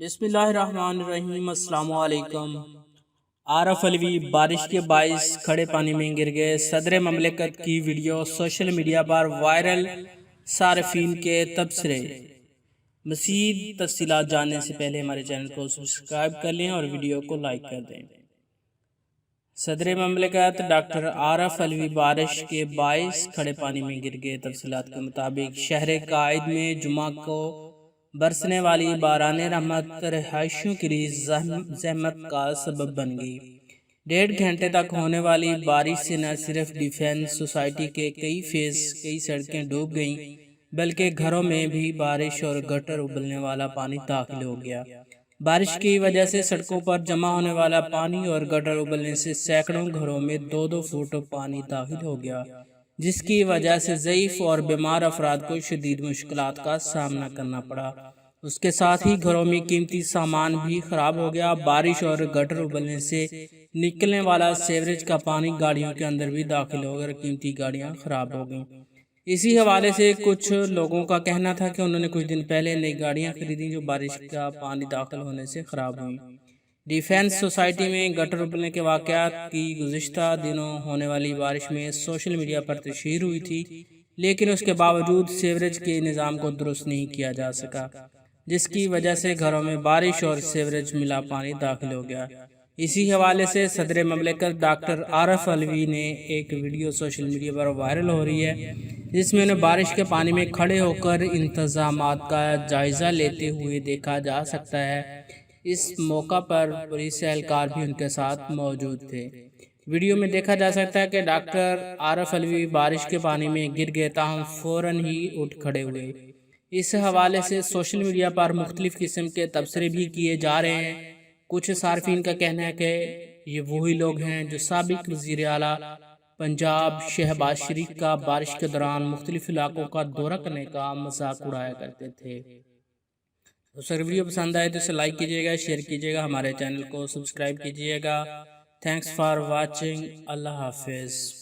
بسم اللہ الرحمن الرحیم۔ السلام علیکم۔ عارف علوی بارش کے باعث کھڑے پانی میں گر گئے، صدر مملکت کی ویڈیو سوشل میڈیا پر وائرل، صارفین کے تبصرے۔ مزید تفصیلات جاننے سے پہلے ہمارے چینل کو سبسکرائب کر لیں اور ویڈیو کو لائک کر دیں۔ صدر مملکت ڈاکٹر عارف علوی بارش کے باعث کھڑے پانی میں گر گئے۔ تفصیلات کے مطابق شہر قائد میں جمعہ کو برسنے والی باران رحمت رہائشیوں کے لیے زحمت کا سبب بن گئی۔ 1.5 گھنٹے تک ہونے والی بارش سے نہ صرف ڈیفنس سوسائٹی کے کئی سڑکیں ڈوب گئیں بلکہ گھروں میں بھی بارش اور گٹر ابلنے والا پانی داخل ہو گیا۔ بارش کی وجہ سے سڑکوں پر جمع ہونے والا پانی اور گٹر ابلنے سے سینکڑوں گھروں میں 2-2 فٹ پانی داخل ہو گیا، جس کی وجہ سے ضعیف اور بیمار افراد کو شدید مشکلات کا سامنا کرنا پڑا۔ اس کے ساتھ ہی گھروں میں قیمتی سامان بھی خراب ہو گیا۔ بارش اور گٹر ابلنے سے نکلنے والا سیوریج کا پانی گاڑیوں کے اندر بھی داخل ہو کر قیمتی گاڑیاں خراب ہو گئیں۔ اسی حوالے سے کچھ لوگوں کا کہنا تھا کہ انہوں نے کچھ دن پہلے نئی گاڑیاں خریدیں جو بارش کا پانی داخل ہونے سے خراب ہوئیں۔ ڈیفنس سوسائٹی میں گٹر ابلنے کے واقعات کی گزشتہ دنوں ہونے والی بارش میں سوشل میڈیا پر تشہیر ہوئی تھی، لیکن اس کے باوجود سیوریج کے نظام کو درست نہیں کیا جا سکا، جس کی وجہ سے گھروں میں بارش اور سیوریج ملا پانی داخل ہو گیا۔ اسی حوالے سے صدر مملکت ڈاکٹر عارف علوی نے ایک ویڈیو سوشل میڈیا پر وائرل ہو رہی ہے، جس میں انہیں بارش کے پانی میں کھڑے ہو کر انتظامات کا جائزہ لیتے ہوئے دیکھا جا سکتا ہے۔ اس موقع پر پولیس اہلکار بھی ان کے ساتھ موجود تھے۔ ویڈیو میں دیکھا جا سکتا ہے کہ ڈاکٹر عارف علوی بارش کے پانی میں گر گئے تاہم فوراً ہی اٹھ کھڑے ہوئے۔ اس حوالے سے سوشل میڈیا پر مختلف قسم کے تبصرے بھی کیے جا رہے ہیں۔ کچھ صارفین کا کہنا ہے کہ یہ وہی لوگ ہیں جو سابق وزیر اعلیٰ پنجاب شہباز شریف کا بارش کے دوران مختلف علاقوں کا دورہ کرنے کا مذاق اڑایا کرتے تھے۔ اگر ویڈیو پسند آئے تو اسے لائک کیجیے گا، شیئر کیجیے گا، ہمارے چینل کو سبسکرائب کیجیے گا۔ Thanks for watching. اللہ حافظ۔